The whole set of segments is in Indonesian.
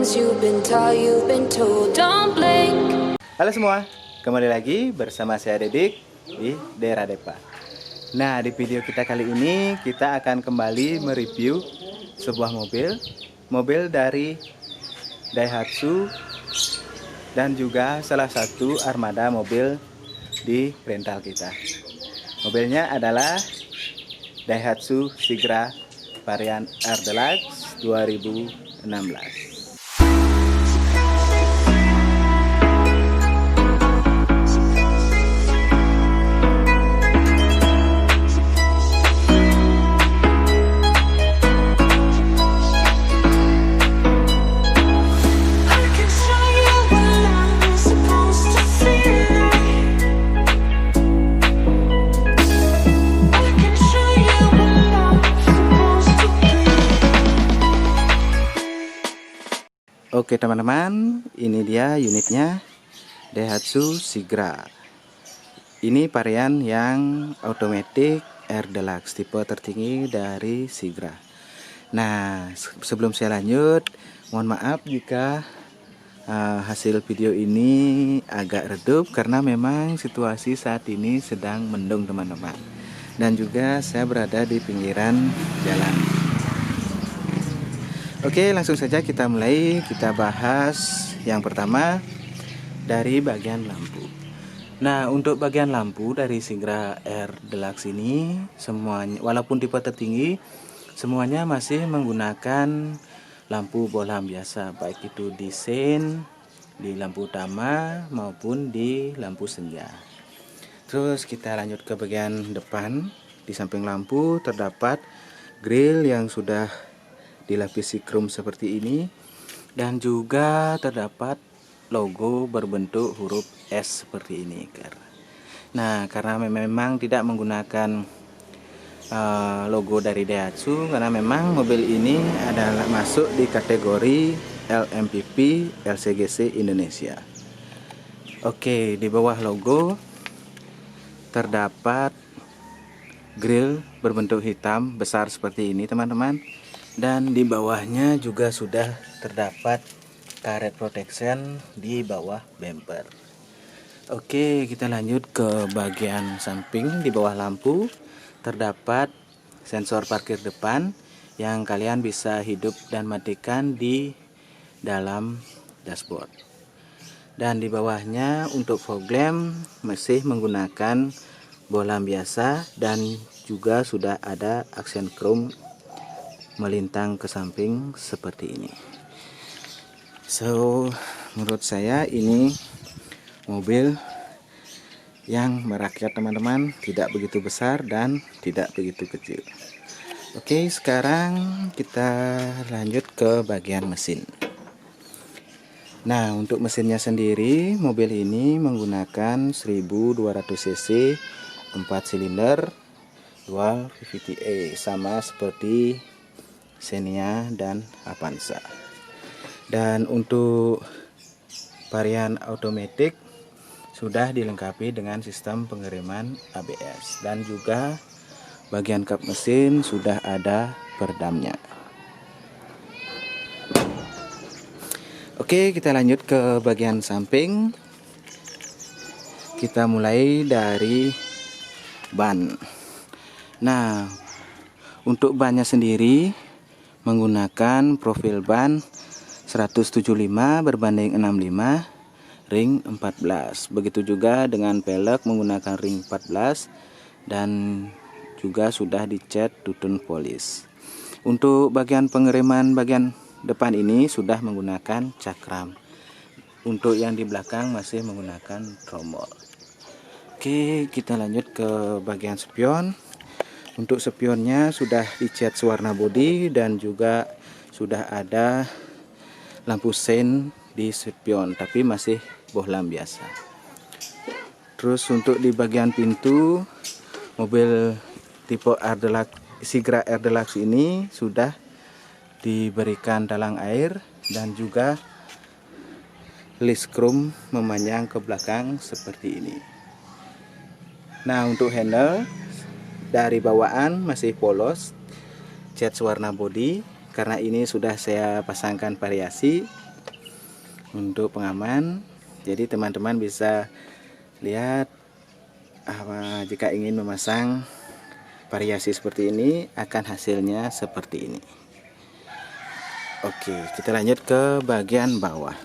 things you've been taught, you've been told. Don't blink. Halo semua, kembali lagi bersama saya Dedik di daerah Depa. Nah, di video kita kali ini kita akan kembali mereview sebuah mobil dari Daihatsu dan juga salah satu armada mobil di rental kita. Mobilnya adalah Daihatsu Sigra varian R Deluxe 2016. Oke teman-teman, ini dia unitnya Daihatsu Sigra. Ini varian yang automatic R Deluxe, tipe tertinggi dari Sigra. Nah, sebelum saya lanjut, mohon maaf jika hasil video ini agak redup karena memang situasi saat ini sedang mendung teman-teman. Dan juga saya berada di pinggiran jalan. Oke, langsung saja kita mulai. Kita bahas yang pertama dari bagian lampu. Nah, untuk bagian lampu dari Sigra R Deluxe ini semuanya, walaupun tipe tertinggi, semuanya masih menggunakan lampu bohlam biasa, baik itu di sein, di lampu utama maupun di lampu senja. Terus kita lanjut ke bagian depan. Di samping lampu terdapat grill yang sudah dilapisi krom seperti ini, dan juga terdapat logo berbentuk huruf S seperti ini. Nah, karena memang tidak menggunakan logo dari Daihatsu, karena memang mobil ini adalah masuk di kategori LMPP LCGC Indonesia. Oke, di bawah logo terdapat grill berbentuk hitam besar seperti ini teman-teman. Dan di bawahnya juga sudah terdapat karet protection di bawah bumper. Oke, kita lanjut ke bagian samping. Di bawah lampu terdapat sensor parkir depan yang kalian bisa hidup dan matikan di dalam dashboard. Dan di bawahnya untuk fog lamp masih menggunakan bohlam biasa, dan juga sudah ada aksen chrome melintang ke samping seperti ini. So, menurut saya ini mobil yang merakyat teman-teman, tidak begitu besar dan tidak begitu kecil. Oke, sekarang kita lanjut ke bagian mesin. Nah, untuk mesinnya sendiri, mobil ini menggunakan 1200 cc 4 silinder dual VVT-e, sama seperti Xenia dan Avanza. Dan untuk varian automatic sudah dilengkapi dengan sistem pengereman ABS, dan juga bagian kap mesin sudah ada peredamnya. Oke, kita lanjut ke bagian samping. Kita mulai dari ban. Nah, untuk bannya sendiri menggunakan profil ban 175 berbanding 65 ring 14. Begitu juga dengan pelek menggunakan ring 14 dan juga sudah dicat tutun polis. Untuk bagian pengereman bagian depan ini sudah menggunakan cakram. Untuk yang di belakang masih menggunakan tromol. Oke, kita lanjut ke bagian spion. Untuk spionnya sudah dicat warna bodi dan juga sudah ada lampu sein di spion, tapi masih bohlam biasa. Terus untuk di bagian pintu, mobil tipe R Deluxe, Sigra R Deluxe ini sudah diberikan talang air dan juga list chrome memanjang ke belakang seperti ini. Nah, untuk handle dari bawaan masih polos, cat warna body, karena ini sudah saya pasangkan variasi untuk pengaman. Jadi teman-teman bisa lihat jika ingin memasang variasi seperti ini akan hasilnya seperti ini. Oke, kita lanjut ke bagian bawah.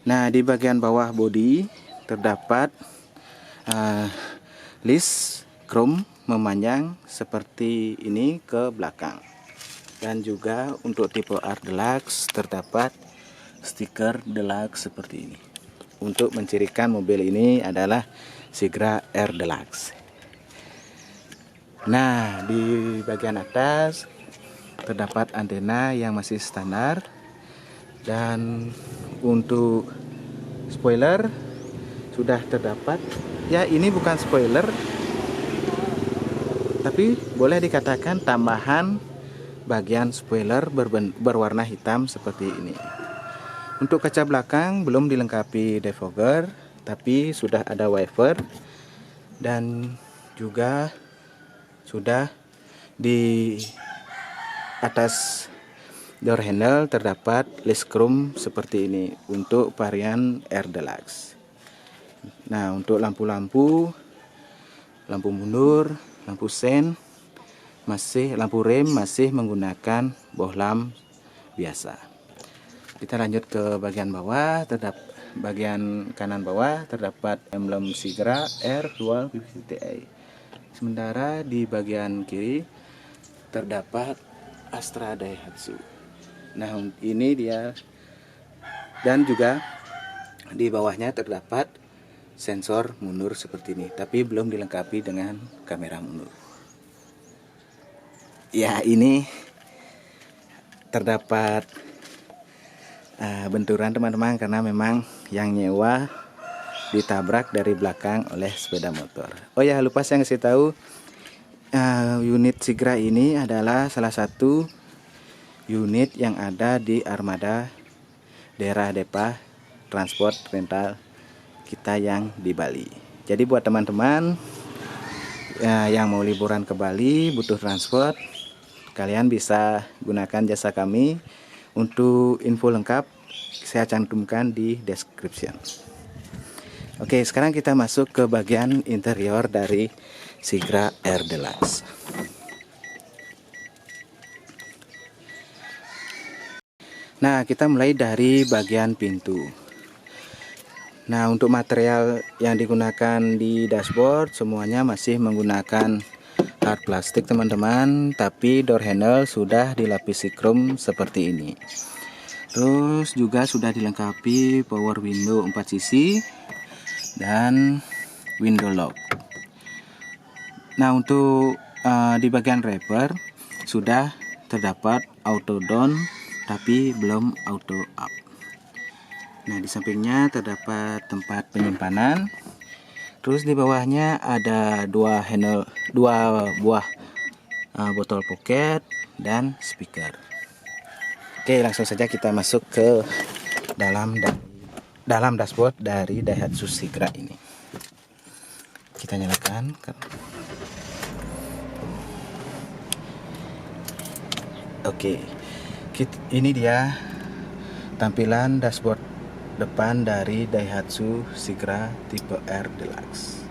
Nah, di bagian bawah bodi terdapat list chrome memanjang seperti ini ke belakang. Dan juga untuk tipe R Deluxe terdapat stiker Deluxe seperti ini. Untuk mencirikan mobil ini adalah Sigra R Deluxe. Nah, di bagian atas terdapat antena yang masih standar. Dan untuk spoiler sudah terdapat. Ya, ini bukan spoiler, tapi boleh dikatakan tambahan bagian spoiler berwarna hitam seperti ini. Untuk kaca belakang belum dilengkapi defogger, tapi sudah ada wiper dan juga sudah di atas door handle terdapat list chrome seperti ini untuk varian R Deluxe. Nah, untuk lampu-lampu, lampu mundur, lampu sen, lampu rem masih menggunakan bohlam biasa. Kita lanjut ke bagian bawah. Bagian kanan bawah terdapat emblem Sigra R Dual PVT-i. Sementara di bagian kiri terdapat Astra Daihatsu. Nah, ini dia. Dan juga di bawahnya terdapat sensor mundur seperti ini, tapi belum dilengkapi dengan kamera mundur. Ya, ini terdapat benturan teman-teman, karena memang yang nyewa ditabrak dari belakang oleh sepeda motor. Oh ya, lupa saya ngasih tahu, unit Sigra ini adalah salah satu unit yang ada di armada daerah Depa transport rental kita yang di Bali. Jadi buat teman-teman yang mau liburan ke Bali butuh transport, kalian bisa gunakan jasa kami. Untuk info lengkap saya cantumkan di description. Oke, sekarang kita masuk ke bagian interior dari Sigra R Deluxe. Nah, kita mulai dari bagian pintu. Nah, untuk material yang digunakan di dashboard semuanya masih menggunakan hard plastik teman-teman, tapi door handle sudah dilapisi chrome seperti ini. Terus juga sudah dilengkapi power window 4 sisi dan window lock. Nah, untuk di bagian rapper sudah terdapat auto down tapi belum auto up. Nah, di sampingnya terdapat tempat penyimpanan. Terus di bawahnya ada dua buah botol pocket dan speaker. Oke, langsung saja kita masuk ke dalam dashboard dari Daihatsu Sigra ini. Kita nyalakan. Oke, ini dia tampilan dashboard depan dari Daihatsu Sigra tipe R Deluxe.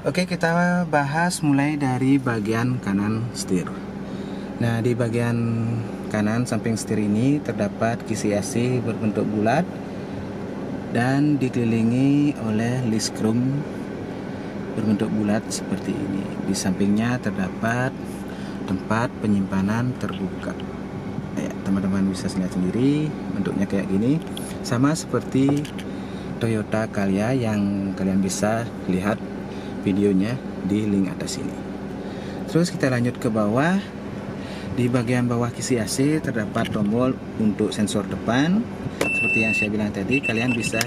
Oke, kita bahas mulai dari bagian kanan setir. Nah, di bagian kanan samping setir ini terdapat kisi AC berbentuk bulat dan dikelilingi oleh list chrome berbentuk bulat seperti ini. Di sampingnya terdapat tempat penyimpanan terbuka. Ya, teman-teman bisa lihat sendiri bentuknya kayak gini, sama seperti Toyota Calya yang kalian bisa lihat videonya di link atas ini. Terus kita lanjut ke bawah. Di bagian bawah kisi AC terdapat tombol untuk sensor depan. Seperti yang saya bilang tadi, kalian bisa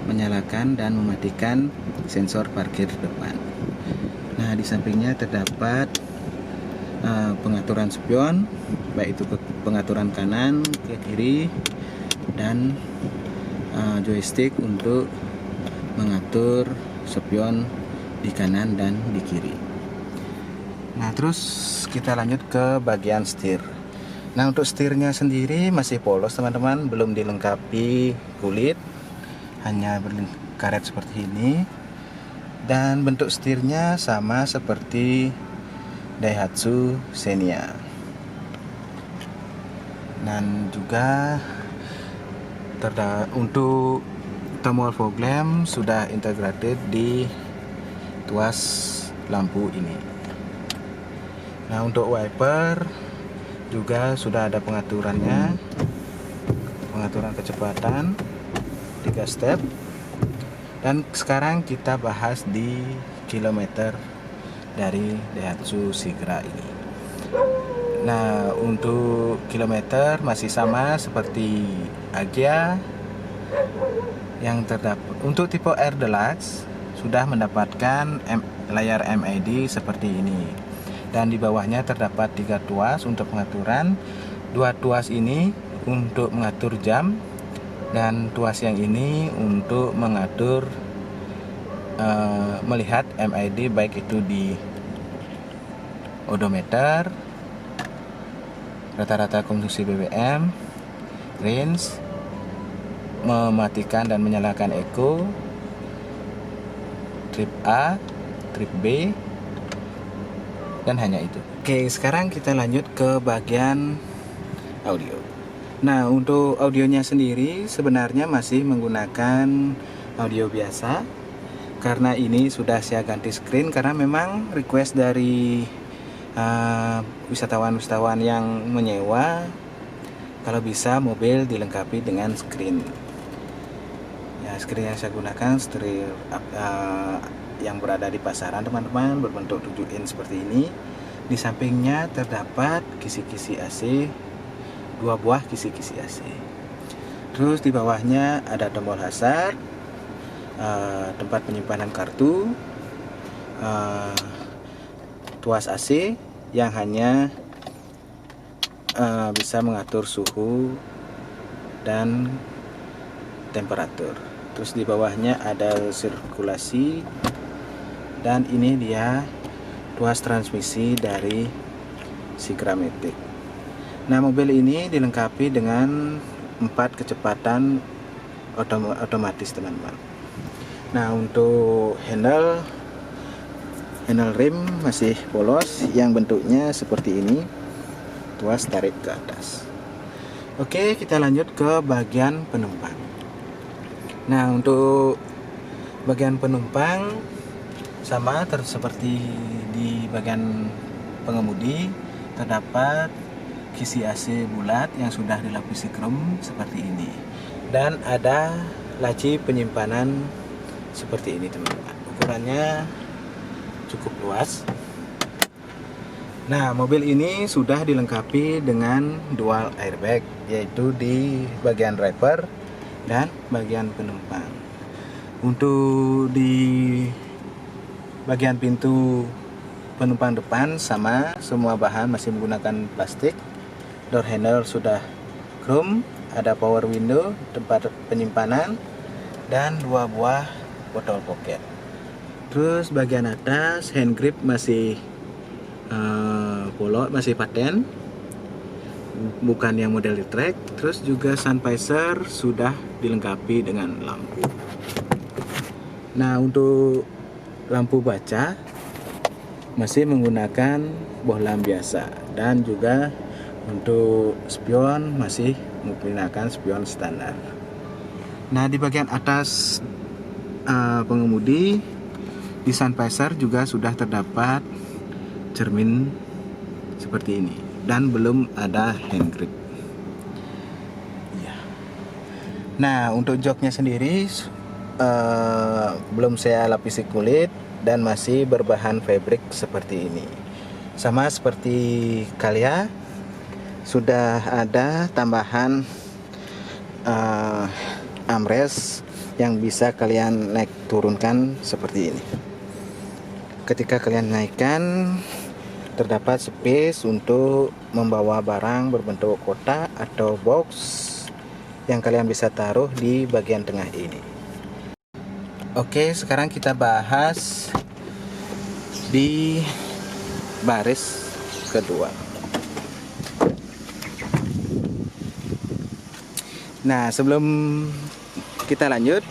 menyalakan dan mematikan sensor parkir depan. Nah, di sampingnya terdapat pengaturan spion, baik itu pengaturan kanan ke kiri dan joystick untuk mengatur spion di kanan dan di kiri. Nah, terus kita lanjut ke bagian setir. Nah, untuk setirnya sendiri masih polos teman-teman, belum dilengkapi kulit, hanya berkaret seperti ini. Dan bentuk setirnya sama seperti Daihatsu Xenia. Dan juga untuk tombol fog lamp sudah integrated di tuas lampu ini. Nah, untuk wiper juga sudah ada pengaturannya, pengaturan kecepatan 3 step. Dan sekarang kita bahas di kilometer dari Daihatsu Sigra ini. Nah, untuk kilometer masih sama seperti Agya yang terdapat. Untuk tipe Air Deluxe sudah mendapatkan layar MID seperti ini, dan di bawahnya terdapat 3 tuas untuk pengaturan. 2 tuas ini untuk mengatur jam, dan tuas yang ini untuk mengatur melihat MID, baik itu di odometer, rata-rata konsumsi BBM, range, mematikan dan menyalakan eco, trip A, trip B, dan hanya itu. Oke, sekarang kita lanjut ke bagian audio. Nah, untuk audionya sendiri sebenarnya masih menggunakan audio biasa, karena ini sudah saya ganti screen karena memang request dari wisatawan-wisatawan yang menyewa, kalau bisa mobil dilengkapi dengan screen. Ya, screen yang saya gunakan screen yang berada di pasaran teman-teman, berbentuk 7 inch seperti ini. Di sampingnya terdapat kisi-kisi AC, 2 buah kisi-kisi AC. Terus di bawahnya ada tombol hazard, tempat penyimpanan kartu, tuas AC yang hanya bisa mengatur suhu dan temperatur. Terus di bawahnya ada sirkulasi, dan ini dia tuas transmisi dari Sigra Matic. Nah, mobil ini dilengkapi dengan 4 kecepatan otomatis teman-teman. Nah, untuk handle rim masih polos, yang bentuknya seperti ini, tuas tarik ke atas. Oke, kita lanjut ke bagian penumpang. Nah, untuk bagian penumpang sama seperti di bagian pengemudi, terdapat kisi AC bulat yang sudah dilapisi krom seperti ini, dan ada laci penyimpanan seperti ini teman-teman. Ukurannya cukup luas. Nah, mobil ini sudah dilengkapi dengan dual airbag, yaitu di bagian driver dan bagian penumpang. Untuk di bagian pintu penumpang depan sama, semua bahan masih menggunakan plastik. Door handle sudah chrome, ada power window, tempat penyimpanan, dan 2 buah botol pocket. Terus bagian atas hand grip masih polot, masih paten, bukan yang model retract. Terus juga sun visor sudah dilengkapi dengan lampu. Nah, untuk lampu baca masih menggunakan bohlam biasa, dan juga untuk spion masih menggunakan spion standar. Nah, di bagian atas pengemudi, di sun visor juga sudah terdapat cermin seperti ini, dan belum ada hand grip. Ya. Nah, untuk joknya sendiri belum saya lapisi kulit dan masih berbahan fabric seperti ini. Sama seperti Calya, sudah ada tambahan armrest yang bisa kalian naik turunkan seperti ini. Ketika kalian naikkan, terdapat space untuk membawa barang berbentuk kotak atau box yang kalian bisa taruh di bagian tengah ini. Oke, sekarang kita bahas di baris kedua. Nah, sebelum kita lanjut,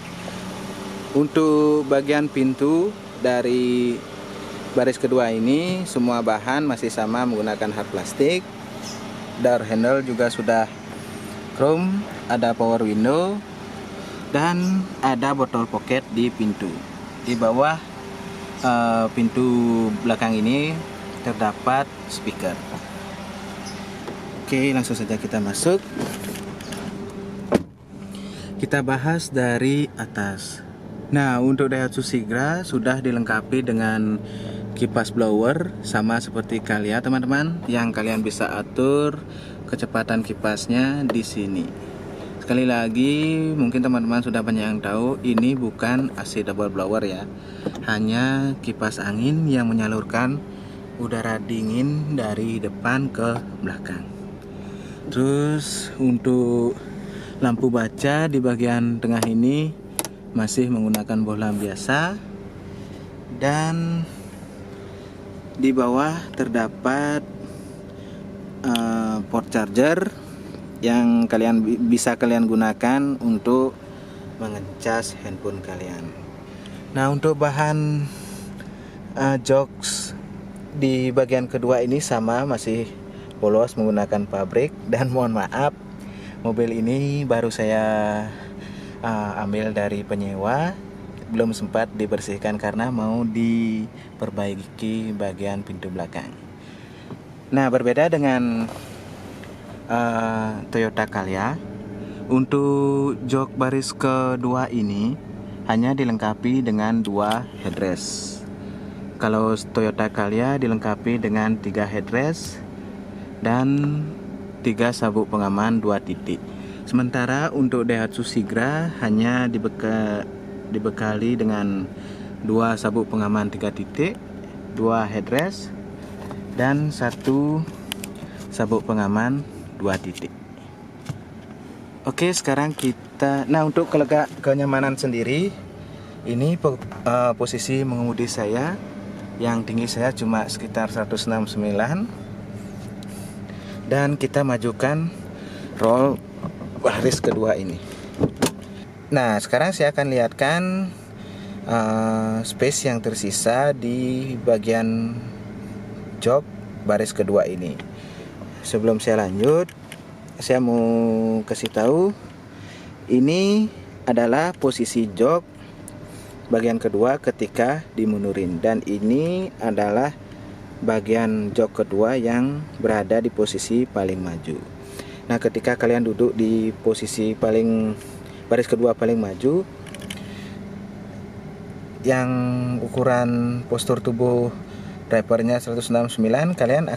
untuk bagian pintu dari baris kedua ini semua bahan masih sama menggunakan hard plastik. Door handle juga sudah chrome, ada power window, dan ada botol pocket di pintu. Di bawah pintu belakang ini terdapat speaker. Oke, langsung saja kita masuk. Kita bahas dari atas. Nah, untuk Daihatsu Sigra sudah dilengkapi dengan kipas blower sama seperti kalian teman-teman, yang kalian bisa atur kecepatan kipasnya di sini. Sekali lagi, mungkin teman-teman sudah banyak yang tahu, ini bukan AC double blower ya, hanya kipas angin yang menyalurkan udara dingin dari depan ke belakang. Terus untuk lampu baca di bagian tengah ini masih menggunakan bohlam biasa, dan di bawah terdapat port charger yang bisa kalian gunakan untuk mengecas handphone kalian. Nah, untuk bahan jokes di bagian kedua ini sama, masih polos menggunakan pabrik, dan mohon maaf, mobil ini baru saya ambil dari penyewa, belum sempat dibersihkan karena mau diperbaiki bagian pintu belakang. Nah, berbeda dengan Toyota Calya, untuk jok baris kedua ini hanya dilengkapi dengan 2 headrest. Kalau Toyota Calya dilengkapi dengan 3 headrest dan 3 sabuk pengaman 2 titik. Sementara untuk Daihatsu Sigra hanya dibekali dengan 2 sabuk pengaman 3 titik, 2 headrest, dan 1 sabuk pengaman 2 titik. Oke, sekarang nah, untuk kenyamanan sendiri, ini posisi mengemudi saya, yang tinggi saya cuma sekitar 169, dan kita majukan roll baris kedua ini. Nah, sekarang saya akan lihatkan space yang tersisa di bagian jok baris kedua ini. Sebelum saya lanjut, saya mau kasih tahu, ini adalah posisi jok bagian kedua ketika dimundurin, dan ini adalah bagian jok kedua yang berada di posisi paling maju. Nah, ketika kalian duduk di posisi baris kedua paling maju, yang ukuran postur tubuh drivernya 169, kalian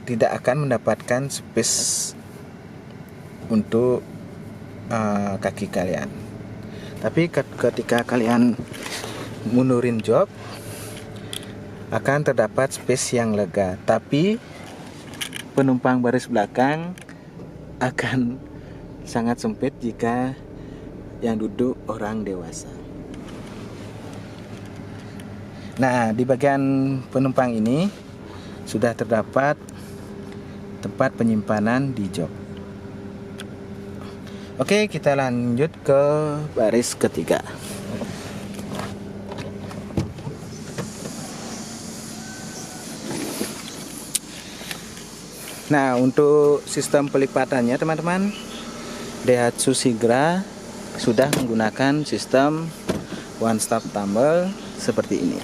tidak akan mendapatkan space untuk kaki kalian. Tapi ketika kalian mundurin jok, akan terdapat space yang lega. Tapi penumpang baris belakang akan sangat sempit jika yang duduk orang dewasa. Nah, di bagian penumpang ini sudah terdapat tempat penyimpanan di jok. Oke, kita lanjut ke baris ketiga. Nah, untuk sistem pelipatannya teman-teman, Daihatsu Sigra sudah menggunakan sistem one stop tumble seperti ini.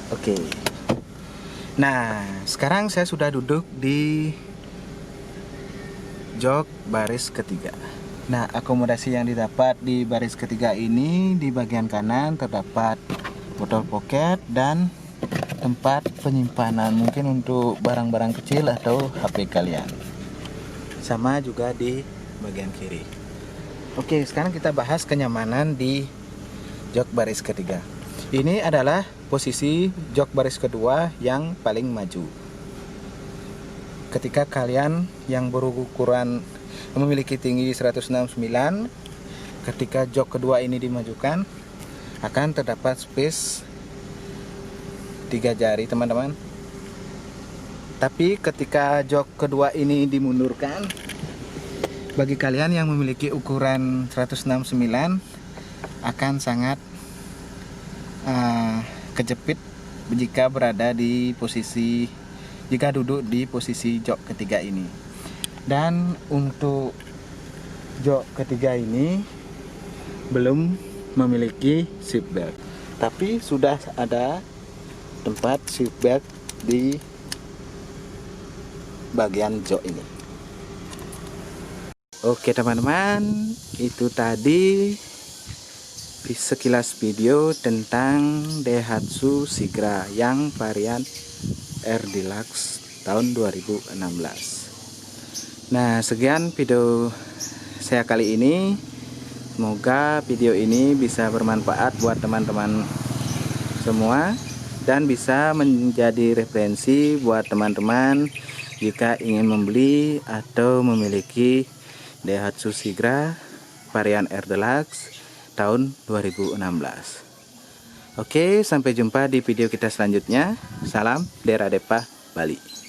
Oke. Nah, sekarang saya sudah duduk di jok baris ketiga. Nah, akomodasi yang didapat di baris ketiga ini, di bagian kanan terdapat botol pocket dan tempat penyimpanan, mungkin untuk barang-barang kecil atau HP kalian. Sama juga di bagian kiri. Oke, sekarang kita bahas kenyamanan di jok baris ketiga. Ini adalah posisi jok baris kedua yang paling maju. Ketika kalian yang berukuran memiliki tinggi 169, ketika jok kedua ini dimajukan, akan terdapat space 3 jari teman-teman. Tapi ketika jok kedua ini dimundurkan, bagi kalian yang memiliki ukuran 169 akan sangat kejepit jika duduk di posisi jok ketiga ini. Dan untuk jok ketiga ini belum memiliki seat belt, tapi sudah ada tempat seat belt di bagian jok ini. Oke teman-teman, itu tadi sekilas video tentang Daihatsu Sigra yang varian R Deluxe tahun 2016. Nah, sekian video saya kali ini. Semoga video ini bisa bermanfaat buat teman-teman semua dan bisa menjadi referensi buat teman-teman jika ingin membeli atau memiliki Daihatsu Sigra varian R Deluxe tahun 2016. Oke, sampai jumpa di video kita selanjutnya. Salam Dera Depa Bali.